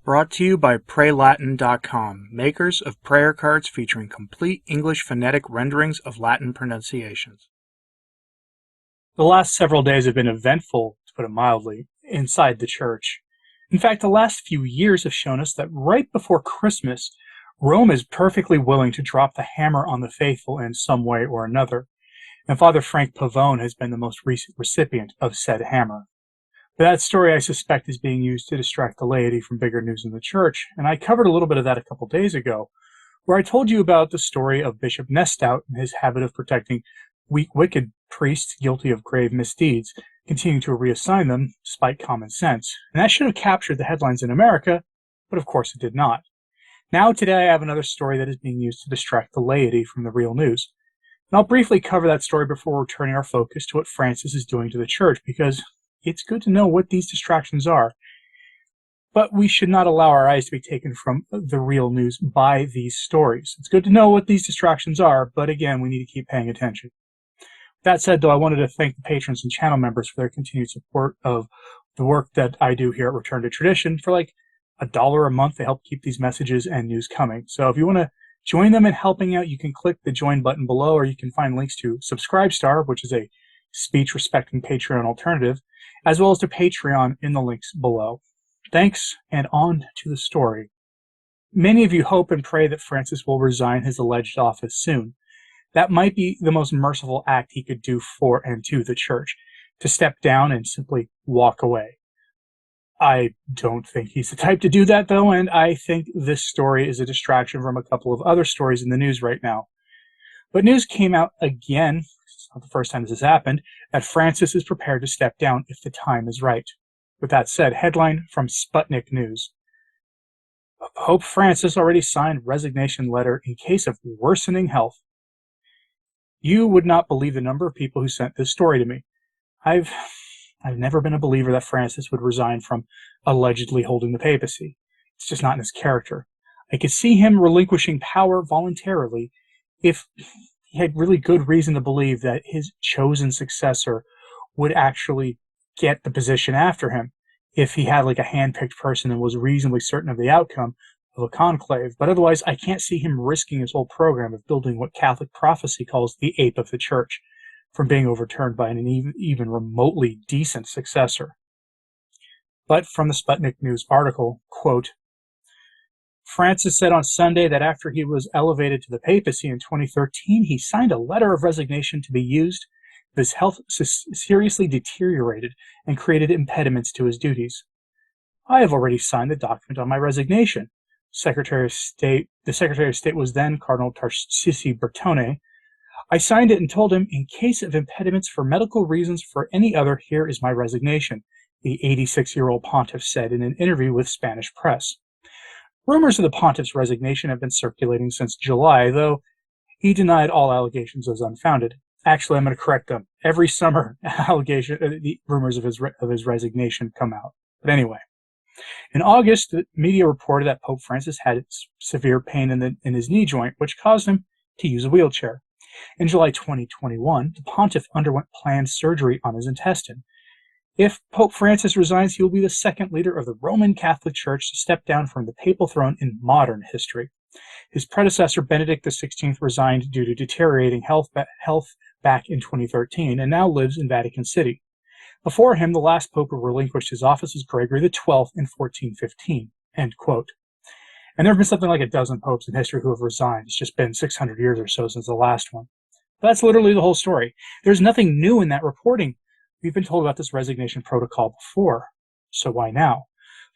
Brought to you by PrayLatin.com, makers of prayer cards featuring complete English phonetic renderings of Latin pronunciations. The last several days have been eventful, to put it mildly, inside the church. In fact, the last few years have shown us that right before Christmas, Rome is perfectly willing to drop the hammer on the faithful in some way or another, and Father Frank Pavone has been the most recent recipient of said hammer. That story, I suspect, is being used to distract the laity from bigger news in the church, and I covered a little bit of that a couple days ago, where I told you about the story of Bishop Nestout and his habit of protecting weak, wicked priests guilty of grave misdeeds, continuing to reassign them despite common sense. And that should have captured the headlines in America, but of course it did not. Now, today, I have another story that is being used to distract the laity from the real news. And I'll briefly cover that story before returning our focus to what Francis is doing to the church, because it's good to know what these distractions are. But we should not allow our eyes to be taken from the real news by these stories. It's good to know what these distractions are, but again, we need to keep paying attention. That said, though, I wanted to thank the patrons and channel members for their continued support of the work that I do here at Return to Tradition. For like $1 a month, they help keep these messages and news coming. So if you want to join them in helping out, you can click the join button below, or you can find links to Subscribestar, which is a speech-respecting Patreon alternative, as well as to Patreon in the links below. Thanks, and on to the story. Many of you hope and pray that Francis will resign his alleged office soon. That might be the most merciful act he could do for and to the church, to step down and simply walk away. I don't think he's the type to do that, though, and I think this story is a distraction from a couple of other stories in the news right now. But news came out again, it's not the first time this has happened, that Francis is prepared to step down if the time is right. With that said, headline from Sputnik News. Pope Francis already signed resignation letter in case of worsening health. You would not believe the number of people who sent this story to me. I've never been a believer that Francis would resign from allegedly holding the papacy. It's just not in his character. I could see him relinquishing power voluntarily if he had really good reason to believe that his chosen successor would actually get the position after him, if he had like a hand-picked person and was reasonably certain of the outcome of a conclave. But otherwise, I can't see him risking his whole program of building what Catholic prophecy calls the ape of the church from being overturned by an even remotely decent successor. But from the Sputnik News article, quote, Francis said on Sunday that after he was elevated to the papacy in 2013, he signed a letter of resignation to be used if his health seriously deteriorated and created impediments to his duties. I have already signed the document on my resignation. The Secretary of State was then Cardinal Tarcisi Bertone. I signed it and told him, in case of impediments for medical reasons for any other, here is my resignation, the 86-year-old pontiff said in an interview with Spanish press. Rumors of the pontiff's resignation have been circulating since July, though he denied all allegations as unfounded. Actually, I'm going to correct them. Every summer, the rumors of his resignation come out. But anyway, in August, the media reported that Pope Francis had severe pain in his knee joint, which caused him to use a wheelchair. In July 2021, the pontiff underwent planned surgery on his intestine. If Pope Francis resigns, he will be the second leader of the Roman Catholic Church to step down from the papal throne in modern history. His predecessor, Benedict XVI, resigned due to deteriorating health back in 2013 and now lives in Vatican City. Before him, the last pope who relinquished his office was Gregory XII in 1415. End quote. And there have been something like a dozen popes in history who have resigned. It's just been 600 years or so since the last one. But that's literally the whole story. There's nothing new in that reporting. We've been told about this resignation protocol before, so why now?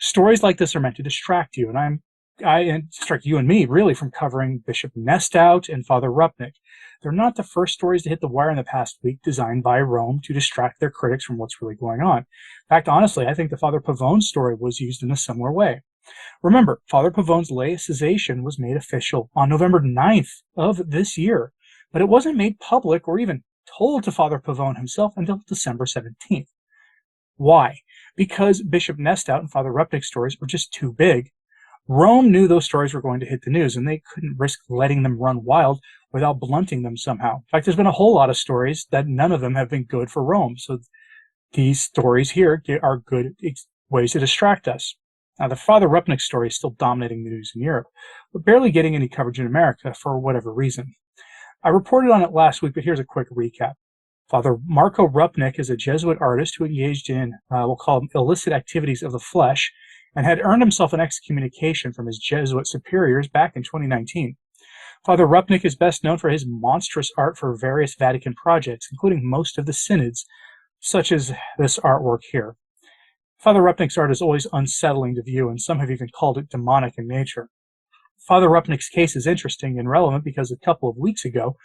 Stories like this are meant to distract you, and I distract you and me, really, from covering Bishop Nestout and Father Rupnick. They're not the first stories to hit the wire in the past week designed by Rome to distract their critics from what's really going on. In fact, honestly, I think the Father Pavone story was used in a similar way. Remember, Father Pavone's laicization was made official on November 9th of this year, but it wasn't made public or even told to Father Pavone himself until December 17th. Why? Because Bishop Nestout and Father Rupnick's stories were just too big. Rome knew those stories were going to hit the news, and they couldn't risk letting them run wild without blunting them somehow. In fact, there's been a whole lot of stories that none of them have been good for Rome, so these stories here are good ways to distract us. Now, the Father Rupnick story is still dominating the news in Europe, but barely getting any coverage in America for whatever reason. I reported on it last week, but here's a quick recap. Father Marco Rupnick is a Jesuit artist who engaged in, we'll call them illicit activities of the flesh, and had earned himself an excommunication from his Jesuit superiors back in 2019. Father Rupnick is best known for his monstrous art for various Vatican projects, including most of the synods, such as this artwork here. Father Rupnick's art is always unsettling to view, and some have even called it demonic in nature. Father Rupnick's case is interesting and relevant because a couple of weeks ago,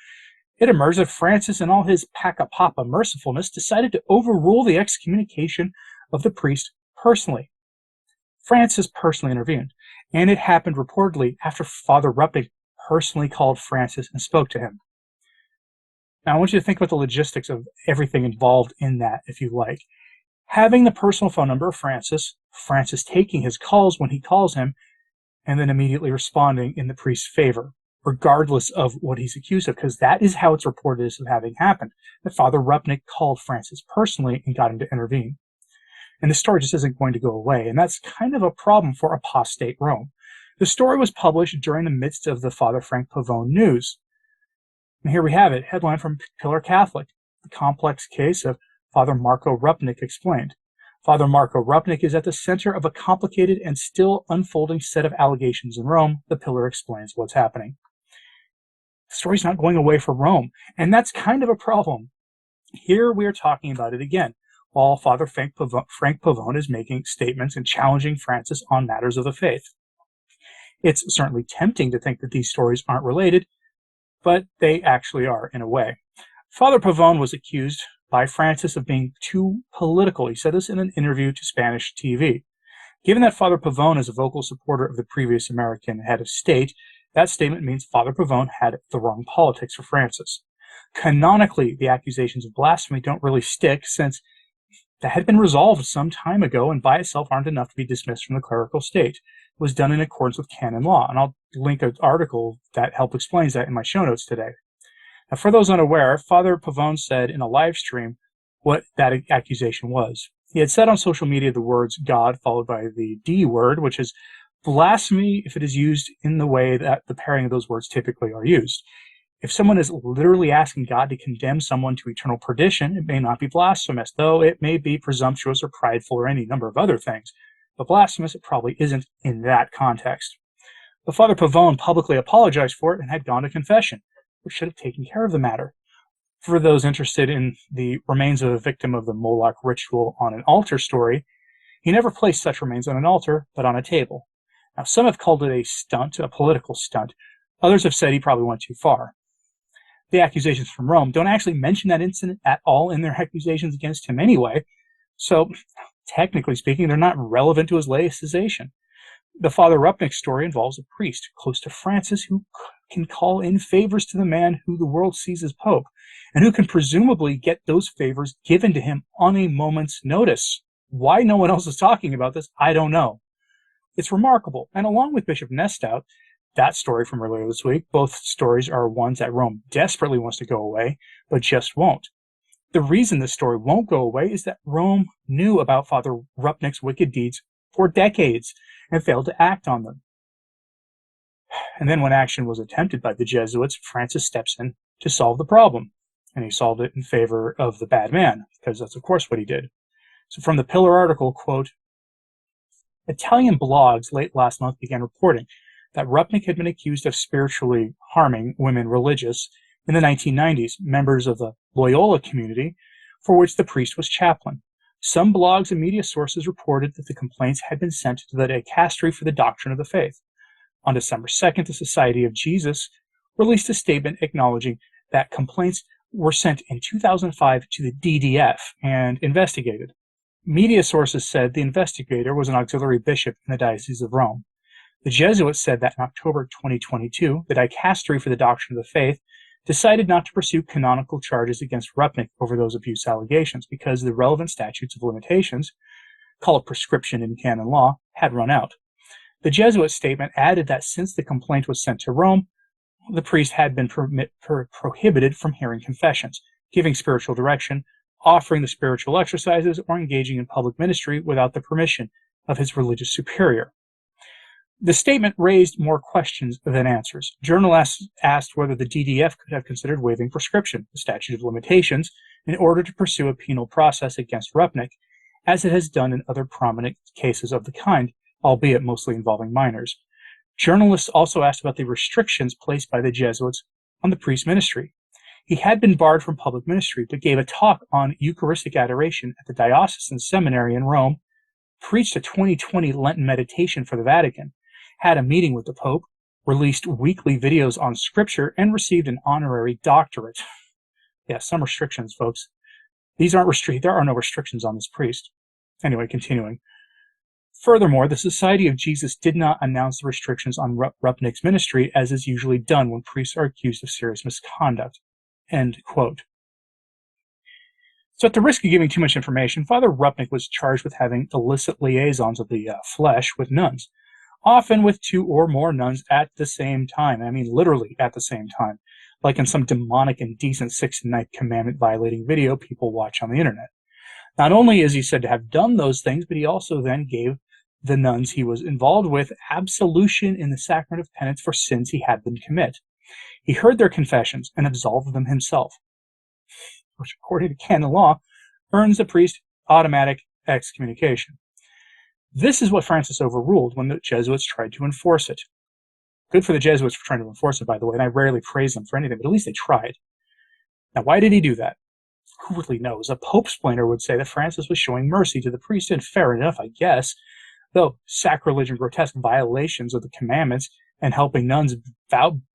it emerged that Francis, in all his paca-papa mercifulness, decided to overrule the excommunication of the priest personally. Francis personally intervened, and it happened reportedly after Father Rupnick personally called Francis and spoke to him. Now, I want you to think about the logistics of everything involved in that, if you like. Having the personal phone number of Francis, Francis taking his calls when he calls him, and then immediately responding in the priest's favor, regardless of what he's accused of, because that is how it's reported as having happened, that Father Rupnick called Francis personally and got him to intervene. And the story just isn't going to go away, and that's kind of a problem for apostate Rome. The story was published during the midst of the Father Frank Pavone news. And here we have it, headline from Pillar Catholic, the complex case of Father Marco Rupnick explained. Father Marco Rupnick is at the center of a complicated and still unfolding set of allegations in Rome. The Pillar explains what's happening. The story's not going away for Rome, and that's kind of a problem. Here we are talking about it again, while Father Frank Pavone is making statements and challenging Francis on matters of the faith. It's certainly tempting to think that these stories aren't related, but they actually are in a way. Father Pavone was accused by Francis of being too political. He said this in an interview to Spanish TV. Given that Father Pavone is a vocal supporter of the previous American head of state, that statement means Father Pavone had the wrong politics for Francis. Canonically, the accusations of blasphemy don't really stick, since that had been resolved some time ago and by itself aren't enough to be dismissed from the clerical state. It was done in accordance with canon law, and I'll link an article that helps explains that in my show notes today. Now, for those unaware, Father Pavone said in a live stream what that accusation was. He had said on social media the words God followed by the D word, which is blasphemy if it is used in the way that the pairing of those words typically are used. If someone is literally asking God to condemn someone to eternal perdition, it may not be blasphemous, though it may be presumptuous or prideful or any number of other things. But blasphemous it probably isn't in that context. But Father Pavone publicly apologized for it and had gone to confession, which should have taken care of the matter. For those interested in the remains of a victim of the Moloch ritual on an altar story, he never placed such remains on an altar, but on a table. Now, some have called it a stunt, a political stunt. Others have said he probably went too far. The accusations from Rome don't actually mention that incident at all in their accusations against him anyway, so technically speaking, they're not relevant to his laicization. The Father Rupnick story involves a priest close to Francis who can call in favors to the man who the world sees as Pope, and who can presumably get those favors given to him on a moment's notice. Why no one else is talking about this, I don't know. It's remarkable, and along with Bishop Nestout, that story from earlier this week, both stories are ones that Rome desperately wants to go away, but just won't. The reason this story won't go away is that Rome knew about Father Rupnick's wicked deeds for decades and failed to act on them. And then when action was attempted by the Jesuits, Francis steps in to solve the problem. And he solved it in favor of the bad man, because that's of course what he did. So from the Pillar article, quote, Italian blogs late last month began reporting that Rupnick had been accused of spiritually harming women religious in the 1990s, members of the Loyola community, for which the priest was chaplain. Some blogs and media sources reported that the complaints had been sent to the dicastery for the doctrine of the faith. On December 2nd, the Society of Jesus released a statement acknowledging that complaints were sent in 2005 to the DDF and investigated. Media sources said the investigator was an auxiliary bishop in the Diocese of Rome. The Jesuits said that in October 2022, the dicastery for the doctrine of the faith decided not to pursue canonical charges against Rupnick over those abuse allegations because the relevant statutes of limitations, called prescription in canon law, had run out. The Jesuit statement added that since the complaint was sent to Rome, the priest had been prohibited from hearing confessions, giving spiritual direction, offering the spiritual exercises, or engaging in public ministry without the permission of his religious superior. The statement raised more questions than answers. Journalists asked whether the DDF could have considered waiving prescription, the statute of limitations, in order to pursue a penal process against Rupnick, as it has done in other prominent cases of the kind, albeit mostly involving minors. Journalists also asked about the restrictions placed by the Jesuits on the priest ministry. He had been barred from public ministry, but gave a talk on Eucharistic adoration at the Diocesan Seminary in Rome, preached a 2020 Lenten meditation for the Vatican, had a meeting with the Pope, released weekly videos on Scripture, and received an honorary doctorate. Yeah, some restrictions, folks. There are no restrictions on this priest. Anyway, continuing. Furthermore, the Society of Jesus did not announce the restrictions on Rupnick's ministry, as is usually done when priests are accused of serious misconduct. End quote. So at the risk of giving too much information, Father Rupnick was charged with having illicit liaisons of the flesh with nuns, often with 2 or more nuns at the same time. I mean, literally at the same time, like in some demonic, indecent 6th and 9th commandment violating video people watch on the internet. Not only is he said to have done those things, but he also then gave the nuns he was involved with absolution in the sacrament of penance for sins he had them commit. He heard their confessions and absolved them himself, which, according to canon law, earns the priest automatic excommunication. This is what Francis overruled when the Jesuits tried to enforce it. Good for the Jesuits for trying to enforce it, by the way, and I rarely praise them for anything, but at least they tried. Now, why did he do that? Who really knows? A Pope-splainer would say that Francis was showing mercy to the priest, and fair enough, I guess, though sacrilege and grotesque violations of the commandments and helping nuns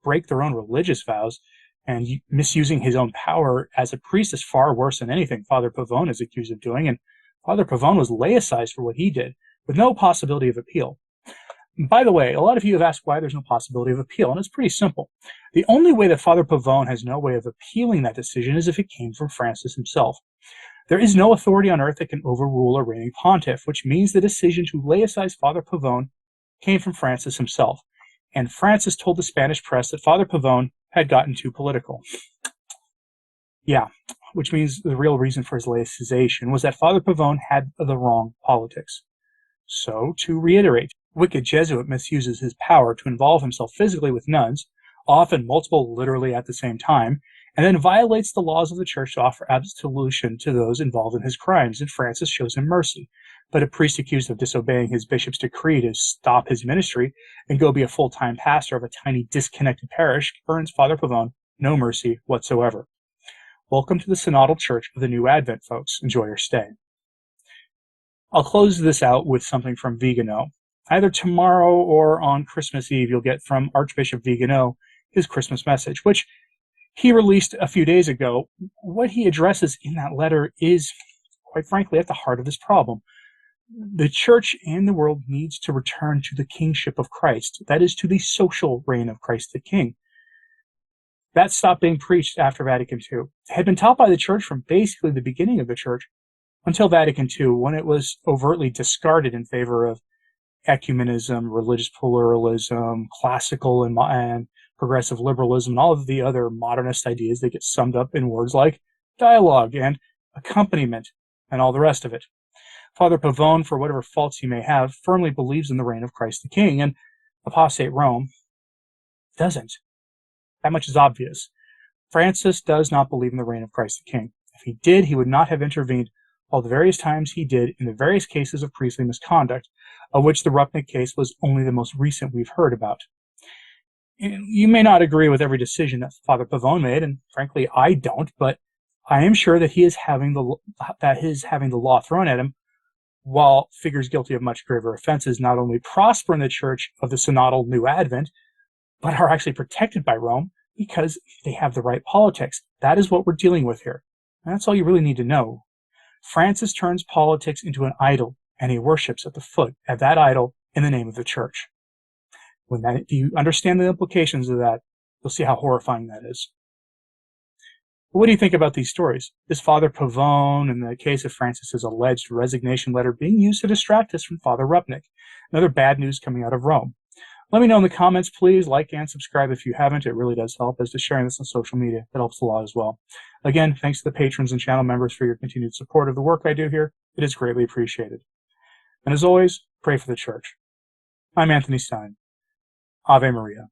break their own religious vows and misusing his own power as a priest is far worse than anything Father Pavone is accused of doing, and Father Pavone was laicized for what he did, with no possibility of appeal. By the way, a lot of you have asked why there's no possibility of appeal, and it's pretty simple. The only way that Father Pavone has no way of appealing that decision is if it came from Francis himself. There is no authority on earth that can overrule a reigning pontiff, which means the decision to laicize Father Pavone came from Francis himself. And Francis told the Spanish press that Father Pavone had gotten too political. Yeah, which means the real reason for his laicization was that Father Pavone had the wrong politics. So, to reiterate, wicked Jesuit misuses his power to involve himself physically with nuns, often multiple literally at the same time, and then violates the laws of the church to offer absolution to those involved in his crimes, and Francis shows him mercy. But a priest accused of disobeying his bishop's decree to stop his ministry and go be a full-time pastor of a tiny disconnected parish earns Father Pavone no mercy whatsoever. Welcome to the Synodal Church of the New Advent, folks. Enjoy your stay. I'll close this out with something from Vigano. Either tomorrow or on Christmas Eve, you'll get from Archbishop Vigano his Christmas message, which he released a few days ago. What he addresses in that letter is, quite frankly, at the heart of this problem. The church and the world needs to return to the kingship of Christ, that is, to the social reign of Christ the King. That stopped being preached after Vatican II. It had been taught by the church from basically the beginning of the church until Vatican II, when it was overtly discarded in favor of ecumenism, religious pluralism, classical and progressive liberalism, and all of the other modernist ideas that get summed up in words like dialogue and accompaniment and all the rest of it. Father Pavone, for whatever faults he may have, firmly believes in the reign of Christ the King, and apostate Rome doesn't. That much is obvious. Francis does not believe in the reign of Christ the King. If he did, he would not have intervened all the various times he did in the various cases of priestly misconduct, of which the Rupnick case was only the most recent we've heard about. You may not agree with every decision that Father Pavone made, and frankly, I don't, but I am sure that he is having the law thrown at him, while figures guilty of much graver offenses not only prosper in the Church of the Synodal New Advent, but are actually protected by Rome because they have the right politics. That is what we're dealing with here. And that's all you really need to know. Francis turns politics into an idol, and he worships at the foot of that idol in the name of the Church. If you understand the implications of that, you'll see how horrifying that is. But what do you think about these stories? Is Father Pavone and the case of Francis's alleged resignation letter being used to distract us from Father Rupnick? Another bad news coming out of Rome. Let me know in the comments, please. Like and subscribe if you haven't. It really does help. As to sharing this on social media, it helps a lot as well. Again, thanks to the patrons and channel members for your continued support of the work I do here. It is greatly appreciated. And as always, Pray for the Church. I'm Anthony Stine. Ave Maria.